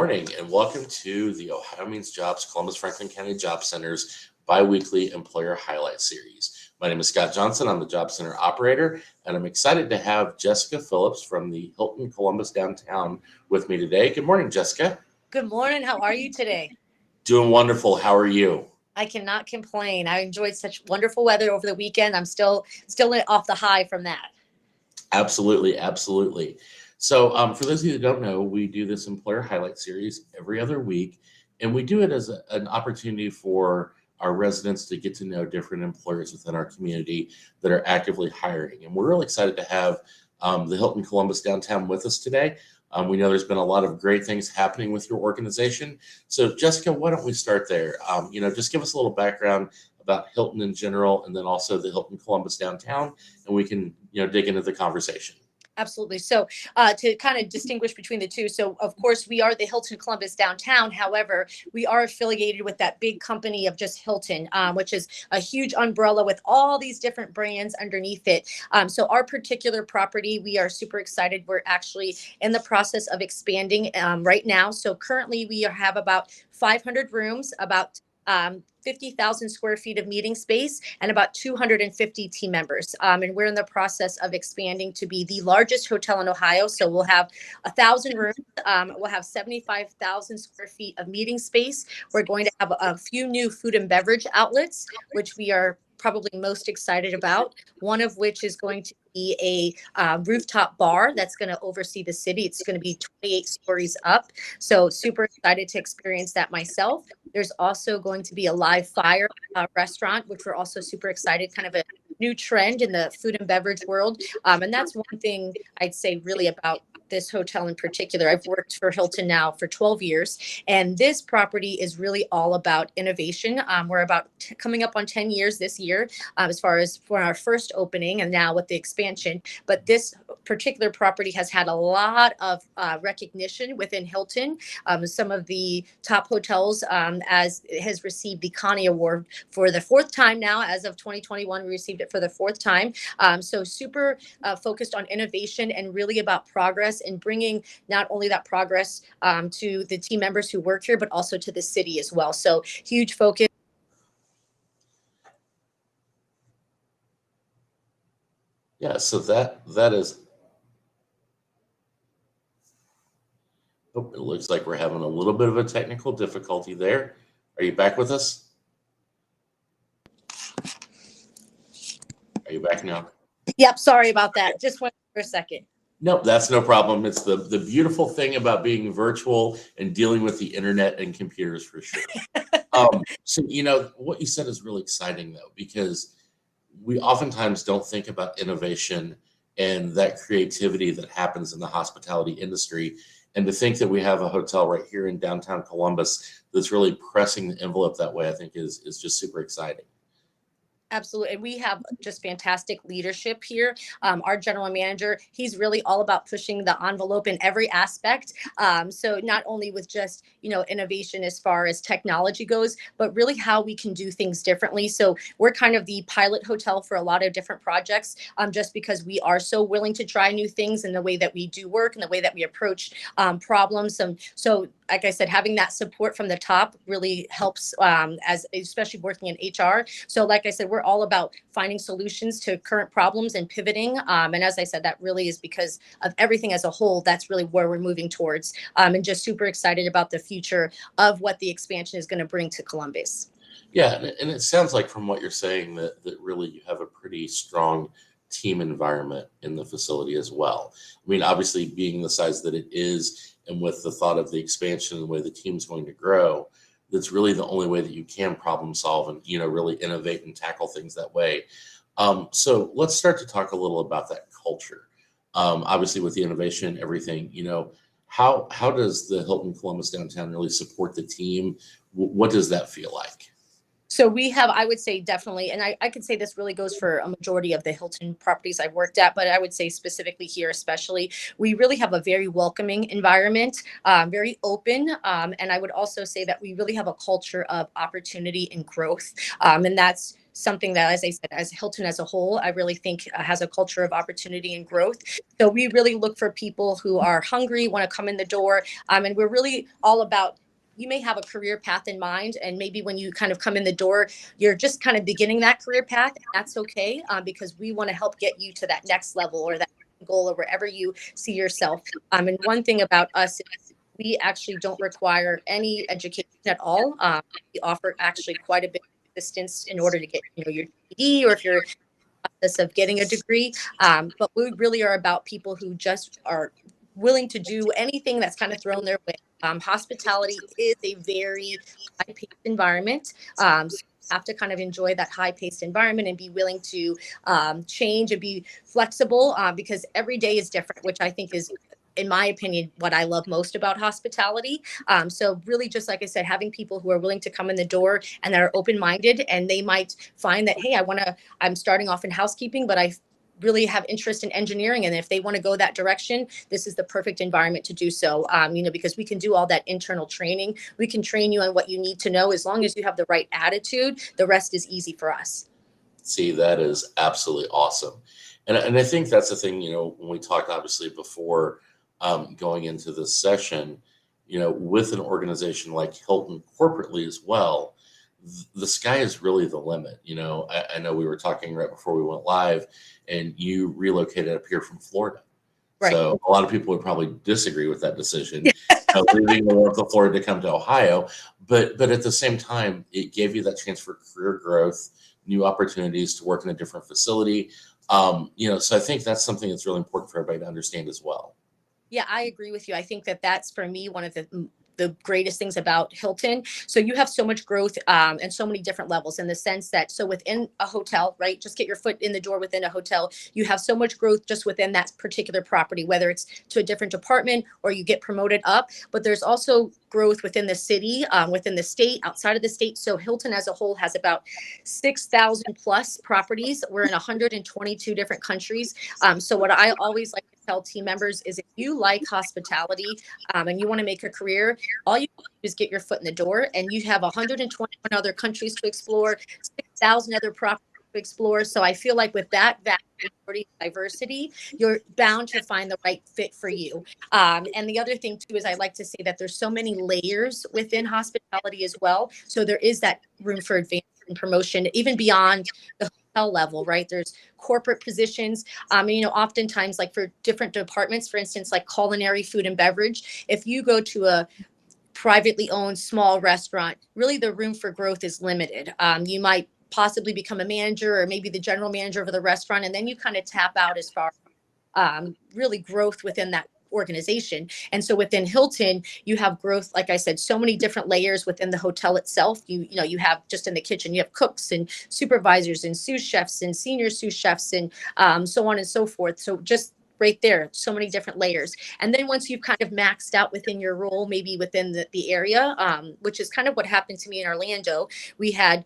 morning and welcome to the Ohio Means Jobs Columbus Franklin County Job Center's biweekly employer highlight series. My name is Scott Johnson. I'm the Job Center operator, and I'm excited to have Jessica Phillips from the Hilton Columbus Downtown with me today. Good morning, Jessica. Good morning. How are you today? Doing wonderful. How are you? I cannot complain. I enjoyed such wonderful weather over the weekend. I'm still off the high from that. Absolutely, absolutely. So for those of you that don't know, we do this employer highlight series every other week, and we do it as an opportunity for our residents to get to know different employers within our community that are actively hiring. And we're really excited to have the Hilton Columbus Downtown with us today. We know there's been a lot of great things happening with your organization. So Jessica, why don't we start there? Just give us a little background about Hilton in general, and then also the Hilton Columbus Downtown, and we can, dig into the conversation. Absolutely. So to kind of distinguish between the two. So, of course, we are the Hilton Columbus Downtown. However, we are affiliated with that big company of just Hilton, which is a huge umbrella with all these different brands underneath it. So our particular property, we are super excited. We're actually in the process of expanding right now. So currently we have about 500 rooms, about 50,000 square feet of meeting space, and about 250 team members. And we're in the process of expanding to be the largest hotel in Ohio. So we'll have 1,000 rooms. We'll have 75,000 square feet of meeting space. We're going to have a few new food and beverage outlets, which we are probably most excited about. One of which is going to be a rooftop bar that's going to oversee the city. It's going to be 28 stories up. So super excited to experience that myself. There's also going to be a live fire restaurant, which we're also super excited, kind of a new trend in the food and beverage world. And that's one thing I'd say really about this hotel in particular. I've worked for Hilton now for 12 years, and this property is really all about innovation. We're about coming up on 10 years this year, as far as for our first opening and now with the expansion. But this particular property has had a lot of recognition within Hilton. Some of the top hotels, as it has received the Connie Award for the fourth time now. As of 2021, we received it for the fourth time. So super focused on innovation and really about progress and bringing not only that progress to the team members who work here, but also to the city as well. So huge focus. Yeah, so that is. Oh, it looks like we're having a little bit of a technical difficulty there. Are you back with us? Are you back now? Yep, sorry about that. Just went for a second. No, that's no problem. It's the beautiful thing about being virtual and dealing with the internet and computers for sure. So, what you said is really exciting, though, because we oftentimes don't think about innovation and that creativity that happens in the hospitality industry. And to think that we have a hotel right here in downtown Columbus that's really pressing the envelope that way, I think is just super exciting. Absolutely. And we have just fantastic leadership here. Our general manager, he's really all about pushing the envelope in every aspect. So not only with just, innovation as far as technology goes, but really how we can do things differently. So we're kind of the pilot hotel for a lot of different projects, just because we are so willing to try new things in the way that we do work and the way that we approach problems. So like I said, having that support from the top really helps, as especially working in HR. So like I said, we're all about finding solutions to current problems and pivoting. And as I said, that really is because of everything as a whole. That's really where we're moving towards, and just super excited about the future of what the expansion is going to bring to Columbus. Yeah, and it sounds like from what you're saying that really you have a pretty strong team environment in the facility as well. I mean, obviously being the size that it is, and with the thought of the expansion and the way the team's going to grow, that's really the only way that you can problem solve and, really innovate and tackle things that way. So let's start to talk a little about that culture. Obviously with the innovation, everything, how does the Hilton Columbus Downtown really support the team? What does that feel like? So we have, I would say definitely, and I could say this really goes for a majority of the Hilton properties I've worked at, but I would say specifically here, especially, we really have a very welcoming environment, very open. And I would also say that we really have a culture of opportunity and growth. And that's something that, as I said, as Hilton as a whole, I really think has a culture of opportunity and growth. So we really look for people who are hungry, want to come in the door. And we're really all about, you may have a career path in mind, and maybe when you kind of come in the door, you're just kind of beginning that career path. That's okay, because we want to help get you to that next level or that goal or wherever you see yourself. And one thing about us is we actually don't require any education at all. We offer actually quite a bit of assistance in order to get, your GED, or if you're in the process of getting a degree. But we really are about people who just are willing to do anything that's kind of thrown their way. Hospitality is a very high-paced environment. So you have to kind of enjoy that high-paced environment and be willing to change and be flexible, because every day is different, which I think is, in my opinion, what I love most about hospitality. So really, just like I said, having people who are willing to come in the door and that are open-minded, and they might find that, hey, I'm starting off in housekeeping, but I really have interest in engineering. And if they want to go that direction, this is the perfect environment to do so. Because we can do all that internal training. We can train you on what you need to know. As long as you have the right attitude, the rest is easy for us. See, that is absolutely awesome. And I think that's the thing, when we talked obviously before going into this session, with an organization like Hilton corporately as well, the sky is really the limit. I know we were talking right before we went live, and you relocated up here from Florida. Right. So a lot of people would probably disagree with that decision, leaving the north of Florida to come to Ohio. But at the same time, it gave you that chance for career growth, new opportunities to work in a different facility. So I think that's something that's really important for everybody to understand as well. Yeah, I agree with you. I think that that's, for me, one of the greatest things about Hilton. So you have so much growth, and so many different levels, in the sense that, so within a hotel, right, just get your foot in the door within a hotel, you have so much growth just within that particular property, whether it's to a different department or you get promoted up. But there's also growth within the city, within the state, outside of the state. So Hilton as a whole has about 6,000 plus properties. We're in 122 different countries. So what I always like to tell team members is, if you like hospitality, and you want to make a career, all you do is get your foot in the door, and you have 121 other countries to explore, 6,000 other properties to explore. So I feel like with that diversity, you're bound to find the right fit for you. And the other thing too is, I like to say that there's so many layers within hospitality as well. So there is that room for advancement and promotion, even beyond the hotel level, right? There's corporate positions. Oftentimes, like for different departments, for instance, like culinary, food and beverage, if you go to a privately owned small restaurant, really the room for growth is limited. You might possibly become a manager or maybe the general manager of the restaurant, and then you kind of tap out as far as really growth within that organization. And so within Hilton, you have growth, like I said, so many different layers within the hotel itself. You have, just in the kitchen, you have cooks and supervisors and sous chefs and senior sous chefs and so on and so forth. So just right there, so many different layers. And then once you've kind of maxed out within your role, maybe within the area, which is kind of what happened to me in Orlando, we had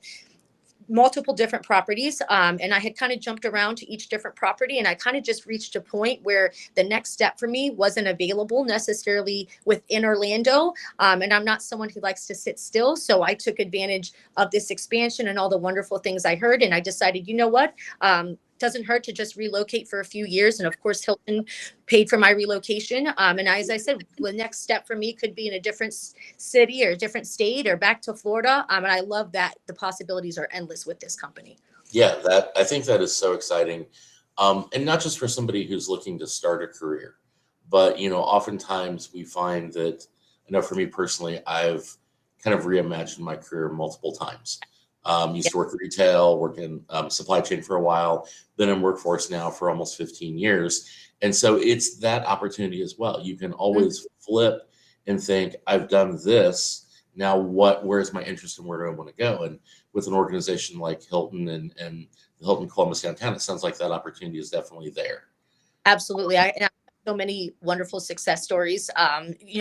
multiple different properties, and I had kind of jumped around to each different property, and I kind of just reached a point where the next step for me wasn't available necessarily within Orlando, and I'm not someone who likes to sit still, so I took advantage of this expansion and all the wonderful things I heard, and I decided, you know what, doesn't hurt to just relocate for a few years. And of course, Hilton paid for my relocation. And as I said, the next step for me could be in a different city or a different state or back to Florida. And I love that the possibilities are endless with this company. Yeah, I think that is so exciting. And not just for somebody who's looking to start a career, but, oftentimes we find that, I know for me personally, I've kind of reimagined my career multiple times. Used to work retail, work in supply chain for a while, been in workforce now for almost 15 years. And so it's that opportunity as well. You can always flip and think, I've done this. Now where's my interest and where do I want to go? And with an organization like Hilton and the Hilton Columbus Downtown, it sounds like that opportunity is definitely there. Absolutely. so many wonderful success stories,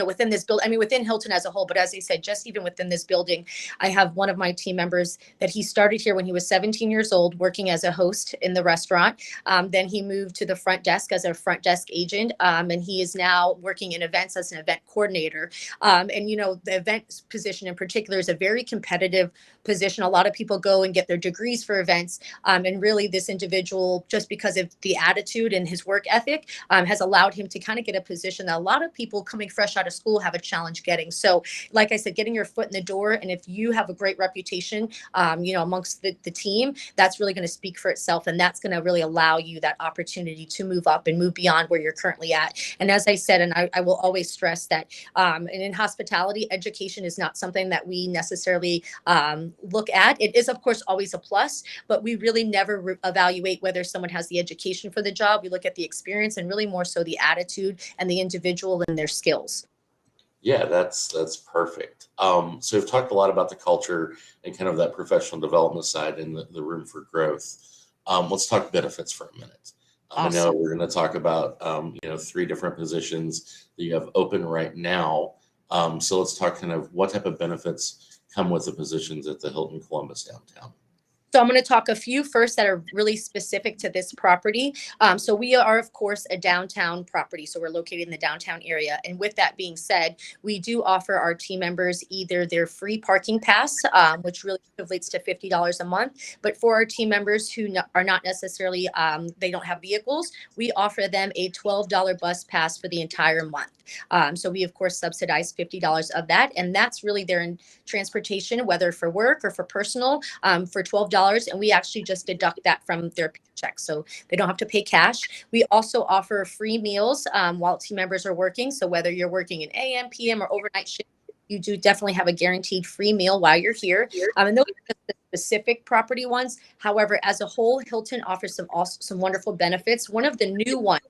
within this build. I mean, within Hilton as a whole, but as I said, just even within this building, I have one of my team members that he started here when he was 17 years old, working as a host in the restaurant. Then he moved to the front desk as a front desk agent, and he is now working in events as an event coordinator. The event position in particular is a very competitive position. A lot of people go and get their degrees for events, and really, this individual, just because of the attitude and his work ethic, has allowed him to kind of get a position that a lot of people coming fresh out of school have a challenge getting. So, like I said, getting your foot in the door, and if you have a great reputation, amongst the team, that's really going to speak for itself, and that's going to really allow you that opportunity to move up and move beyond where you're currently at. And as I said, and I will always stress that, and in hospitality, education is not something that we necessarily look at. It is, of course, always a plus, but we really never evaluate whether someone has the education for the job. We look at the experience and really more so the attitude and the individual and their skills. Yeah, that's perfect. So we've talked a lot about the culture and kind of that professional development side and the room for growth. Let's talk benefits for a minute. I know Awesome. we're going to talk about 3 different positions that you have open right now. So let's talk kind of what type of benefits come with the positions at the Hilton Columbus Downtown. So I'm going to talk a few first that are really specific to this property. So we are, of course, a downtown property. So we're located in the downtown area. And with that being said, we do offer our team members either their free parking pass, which really equates to $50 a month. But for our team members who are not necessarily, they don't have vehicles, we offer them a $12 bus pass for the entire month. So we, of course, subsidize $50 of that. And that's really their transportation, whether for work or for personal, for $12. And we actually just deduct that from their paycheck. So they don't have to pay cash. We also offer free meals while team members are working. So whether you're working an AM, PM, or overnight shift, you do definitely have a guaranteed free meal while you're here. And those are the specific property ones. However, as a whole, Hilton offers some wonderful benefits. One of the new ones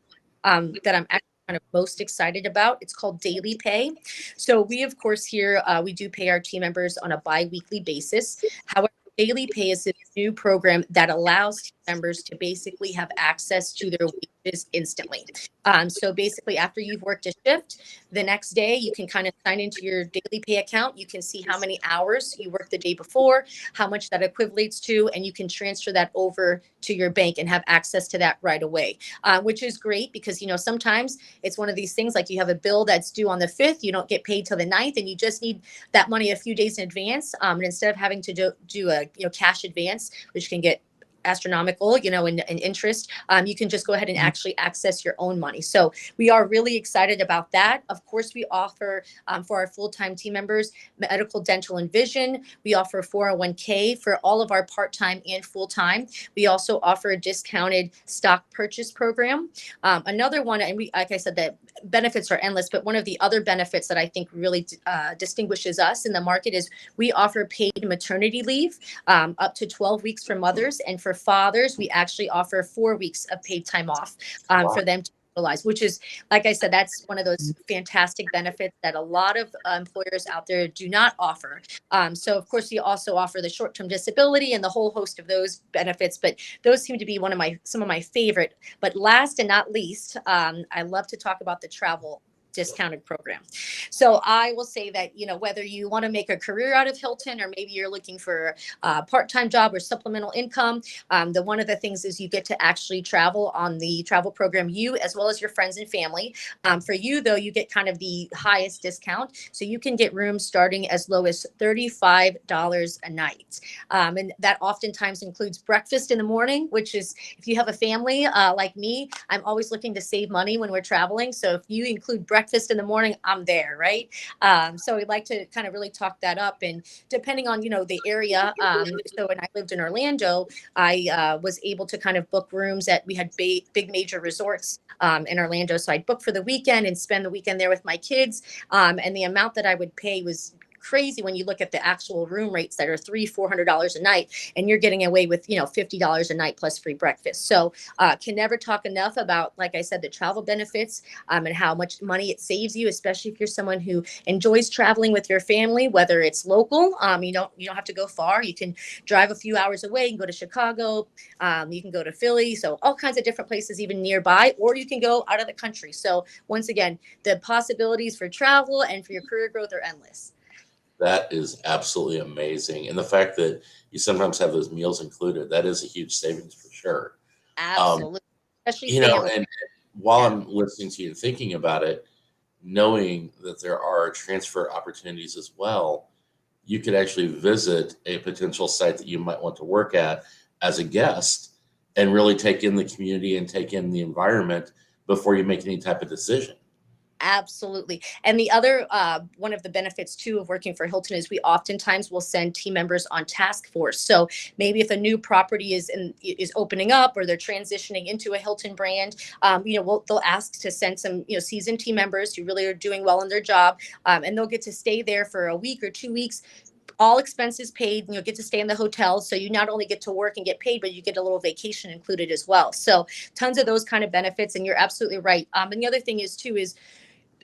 that I'm actually kind of most excited about, it's called daily pay. So we, of course, here, we do pay our team members on a bi-weekly basis. However, daily pay is a new program that allows team members to basically have access to their wages instantly. So basically, after you've worked a shift, the next day you can kind of sign into your daily pay account. You can see how many hours you worked the day before, how much that equivalates to, and you can transfer that over to your bank and have access to that right away, which is great because, sometimes it's one of these things like you have a bill that's due on the 5th, you don't get paid till the 9th, and you just need that money a few days in advance. And instead of having to do a cash advance, which can get astronomical, in interest, you can just go ahead and actually access your own money. So we are really excited about that. Of course, we offer for our full-time team members, medical, dental, and vision. We offer 401k for all of our part-time and full-time. We also offer a discounted stock purchase program. Another one, and like I said, the benefits are endless, but one of the other benefits that I think really distinguishes us in the market is we offer paid maternity leave, up to 12 weeks for mothers, and for fathers, we actually offer 4 weeks of paid time off for them to utilize, which is, like I said, that's one of those fantastic benefits that a lot of employers out there do not offer. So, of course, we also offer the short-term disability and the whole host of those benefits, but those seem to be some of my favorite. But last and not least, I love to talk about the travel discounted program. So I will say that, whether you want to make a career out of Hilton or maybe you're looking for a part-time job or supplemental income, one of the things is you get to actually travel on the travel program, you as well as your friends and family. For you, though, you get kind of the highest discount. So you can get rooms starting as low as $35 a night. And that oftentimes includes breakfast in the morning, which is, if you have a family like me, I'm always looking to save money when we're traveling. So if you include breakfast in the morning, I'm there, right? So we'd like to kind of really talk that up. And depending on, the area, so when I lived in Orlando, I was able to kind of book rooms we had big major resorts in Orlando. So I'd book for the weekend and spend the weekend there with my kids. And the amount that I would pay was crazy when you look at the actual room rates that are $300-400 a night, and you're getting away with, $50 a night plus free breakfast. So can never talk enough about, like I said, the travel benefits, and how much money it saves you, especially if you're someone who enjoys traveling with your family, whether it's local. You don't have to go far. You can drive a few hours away and go to Chicago. You can go to Philly. So all kinds of different places, even nearby, or you can go out of the country. So once again, the possibilities for travel and for your career growth are endless. That is absolutely amazing. And the fact that you sometimes have those meals included, that is a huge savings for sure. Um, Absolutely. Especially family. and while Yeah. I'm listening to you and thinking about it, knowing that there are transfer opportunities as well, you could actually visit a potential site that you might want to work at as a guest and really take in the community and take in the environment before you make any type of decision. Absolutely. And the other one of the benefits too of working for Hilton is we oftentimes will send team members on task force. So maybe if a new property is opening up or they're transitioning into a Hilton brand, they'll ask to send some seasoned team members who really are doing well in their job, and they'll get to stay there for a week or 2 weeks, all expenses paid, and you'll get to stay in the hotel. So you not only get to work and get paid, but you get a little vacation included as well. So tons of those kind of benefits. And you're absolutely right. And the other thing is too is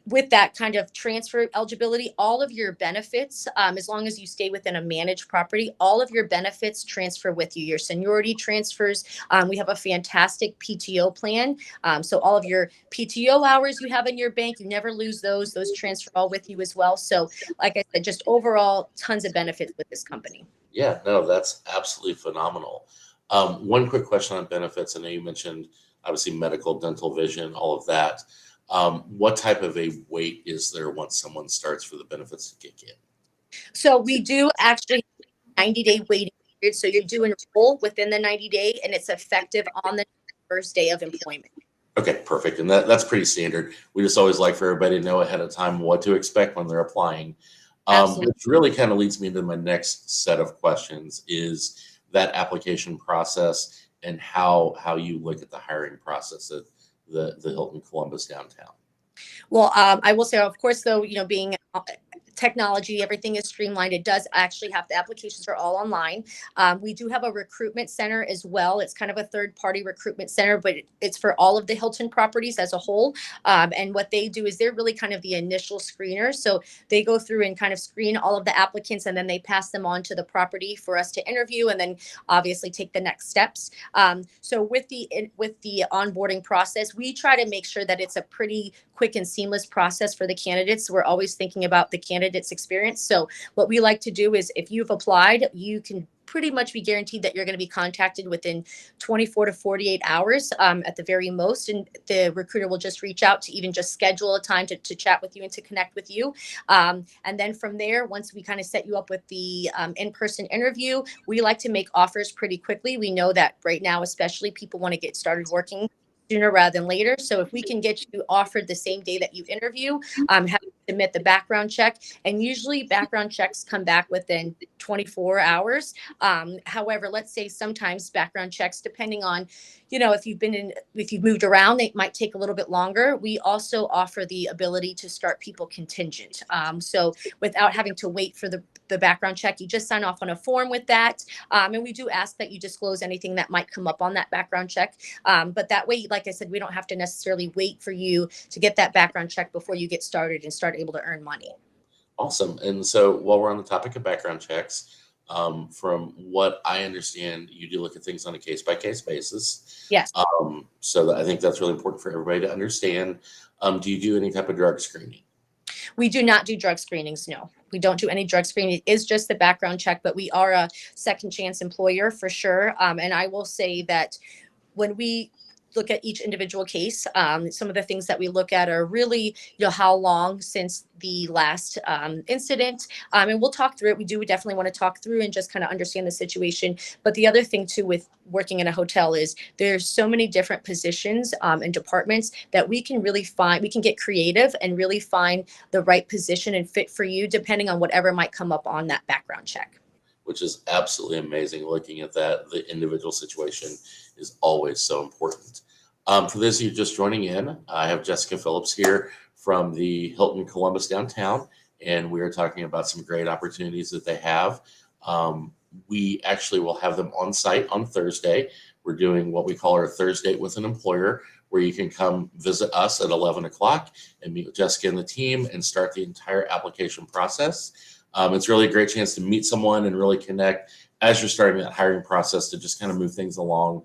with that kind of transfer eligibility, all of your benefits, as long as you stay within a managed property, all of your benefits transfer with you. Your seniority transfers. We have a fantastic PTO plan. So all of your PTO hours you have in your bank, you never lose those. Those transfer all with you as well. So like I said, just overall tons of benefits with this company. Yeah, no, that's absolutely phenomenal. One quick question on benefits. I know you mentioned obviously medical, dental, vision, all of that. What type of a wait is there once someone starts for the benefits to kick in? So we do actually 90-day waiting period. So you do enroll within the 90-day, and it's effective on the first day of employment. Okay, perfect. And that's pretty standard. We just always like for everybody to know ahead of time what to expect when they're applying. Absolutely. Which really kind of leads me into my next set of questions is that application process and how you look at the hiring process at the Hilton Columbus Downtown. Well, I will say, of course, though, being technology, everything is streamlined. It does actually have the applications are all online. We do have a recruitment center as well. It's kind of a third party recruitment center, but it's for all of the Hilton properties as a whole. And what they do is they're really kind of the initial screeners. So they go through and kind of screen all of the applicants, and then they pass them on to the property for us to interview, and then obviously take the next steps. So with the onboarding process, we try to make sure that it's a pretty quick and seamless process for the candidates. We're always thinking about the candidate's experience. So what we like to do is if you've applied, you can pretty much be guaranteed that you're going to be contacted within 24 to 48 hours at the very most. And the recruiter will just reach out to even just schedule a time to chat with you and to connect with you. And then from there, once we kind of set you up with the in-person interview, we like to make offers pretty quickly. We know that right now, especially, people want to get started working sooner rather than later. So if we can get you offered the same day that you interview, have to submit the background check, and usually background checks come back within 24 hours. However, let's say sometimes background checks, depending on, if you've moved around, they might take a little bit longer. We also offer the ability to start people contingent. So without having to wait for the background check, you just sign off on a form with that. And we do ask that you disclose anything that might come up on that background check. But that way, like I said, we don't have to necessarily wait for you to get that background check before you get started and start able to earn money. Awesome. And so while we're on the topic of background checks, from what I understand, you do look at things on a case-by-case basis. Yes. So I think that's really important for everybody to understand. Do you do any type of drug screening? We do not do drug screenings. No, we don't do any drug screening. It is just the background check, but we are a second chance employer for sure. And I will say that when we look at each individual case, some of the things that we look at are really, how long since the last incident. And we'll talk through it. We do definitely want to talk through and just kind of understand the situation. But the other thing too with working in a hotel is there's so many different positions and departments that we can get creative and really find the right position and fit for you, depending on whatever might come up on that background check. Which is absolutely amazing. Looking at that, the individual situation is always so important. For those of you just joining in, I have Jessica Phillips here from the Hilton Columbus Downtown, and we are talking about some great opportunities that they have. We actually will have them on site on Thursday. We're doing what we call our Thursday with an employer, where you can come visit us at 11 o'clock and meet with Jessica and the team and start the entire application process. It's really a great chance to meet someone and really connect as you're starting that hiring process to just kind of move things along.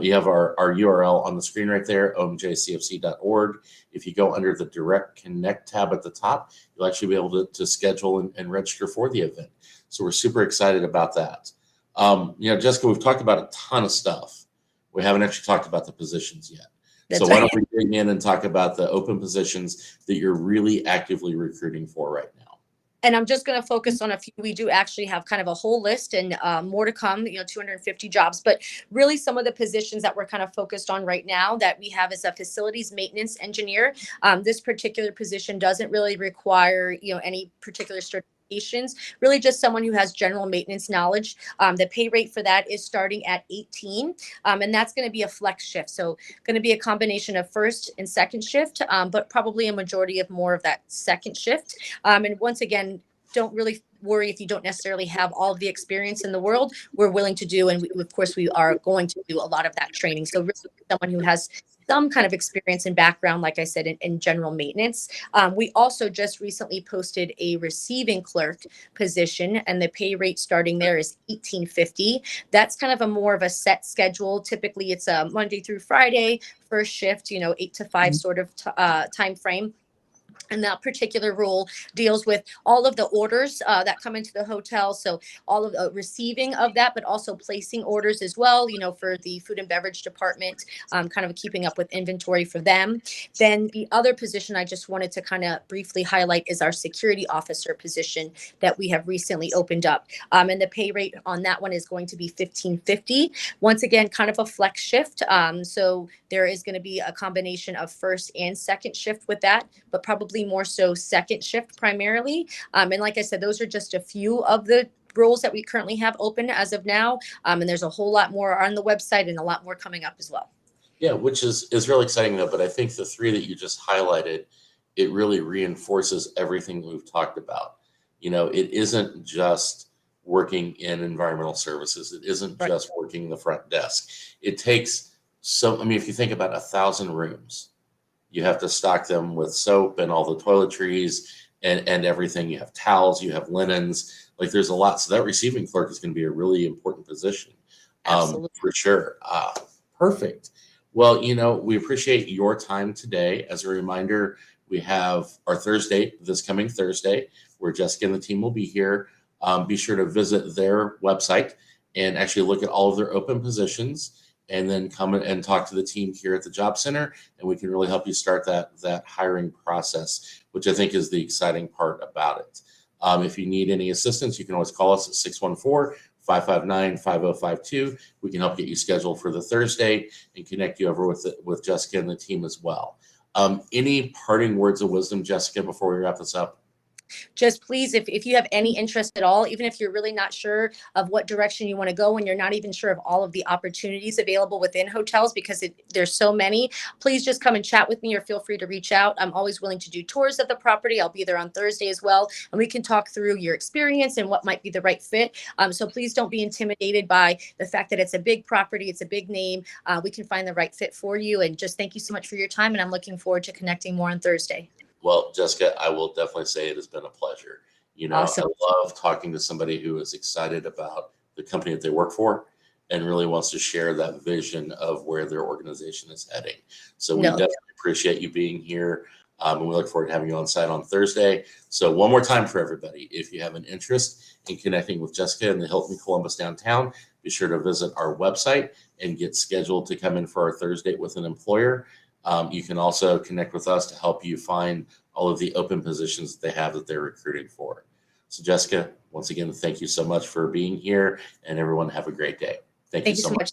You have our URL on the screen right there, omjcfc.org. If you go under the Direct Connect tab at the top, you'll actually be able to schedule and register for the event. So we're super excited about that. Jessica, we've talked about a ton of stuff. We haven't actually talked about the positions yet. That's so why right. don't we dig in and talk about the open positions that you're really actively recruiting for right now? And I'm just going to focus on a few. We do actually have kind of a whole list and more to come, 250 jobs. But really some of the positions that we're kind of focused on right now that we have is a facilities maintenance engineer. This particular position doesn't really require, any particular certifications, really just someone who has general maintenance knowledge. The pay rate for that is starting at 18, and that's going to be a flex shift. So going to be a combination of first and second shift, but probably a majority of more of that second shift. And once again, don't really worry if you don't necessarily have all of the experience in the world. We're willing to do, and of course, we are going to do a lot of that training. So really someone who has some kind of experience and background, like I said, in general maintenance. We also just recently posted a receiving clerk position, and the pay rate starting there is $18.50. That's kind of a more of a set schedule. Typically, it's a Monday through Friday, first shift, 8 to 5 sort of time frame. And that particular role deals with all of the orders that come into the hotel. So all of the receiving of that, but also placing orders as well, for the food and beverage department, kind of keeping up with inventory for them. Then the other position I just wanted to kind of briefly highlight is our security officer position that we have recently opened up. And the pay rate on that one is going to be $15.50. Once again, kind of a flex shift. So there is going to be a combination of first and second shift with that, but probably more so second shift primarily. And like I said, those are just a few of the roles that we currently have open as of now. And there's a whole lot more on the website and a lot more coming up as well. Yeah, which is really exciting though. But I think the three that you just highlighted, it really reinforces everything we've talked about. It isn't just working in environmental services. It isn't Right. just working the front desk. It takes if you think about 1,000 rooms, you have to stock them with soap and all the toiletries and everything. You have towels, you have linens, like there's a lot. So that receiving clerk is going to be a really important position. Absolutely. For sure. Perfect. Well, we appreciate your time today. As a reminder, we have our Thursday, this coming Thursday, where Jessica and the team will be here. Be sure to visit their website and actually look at all of their open positions, and then come and talk to the team here at the Job Center, and we can really help you start that hiring process, which I think is the exciting part about it. If you need any assistance, you can always call us at 614-559-5052. We can help get you scheduled for the Thursday and connect you over with Jessica and the team as well. Any parting words of wisdom, Jessica, before we wrap this up? Just please, if you have any interest at all, even if you're really not sure of what direction you want to go and you're not even sure of all of the opportunities available within hotels, because there's so many, please just come and chat with me or feel free to reach out. I'm always willing to do tours of the property. I'll be there on Thursday as well, and we can talk through your experience and what might be the right fit. So please don't be intimidated by the fact that it's a big property, it's a big name. We can find the right fit for you. And just thank you so much for your time, and I'm looking forward to connecting more on Thursday. Well, Jessica, I will definitely say it has been a pleasure. Awesome. I love talking to somebody who is excited about the company that they work for and really wants to share that vision of where their organization is heading. So we definitely appreciate you being here. And we look forward to having you on site on Thursday. So one more time for everybody, if you have an interest in connecting with Jessica in the Hilton Columbus Downtown, be sure to visit our website and get scheduled to come in for our Thursday with an employer. You can also connect with us to help you find all of the open positions that they have that they're recruiting for. So Jessica, once again, thank you so much for being here, and everyone have a great day. Thank you so much.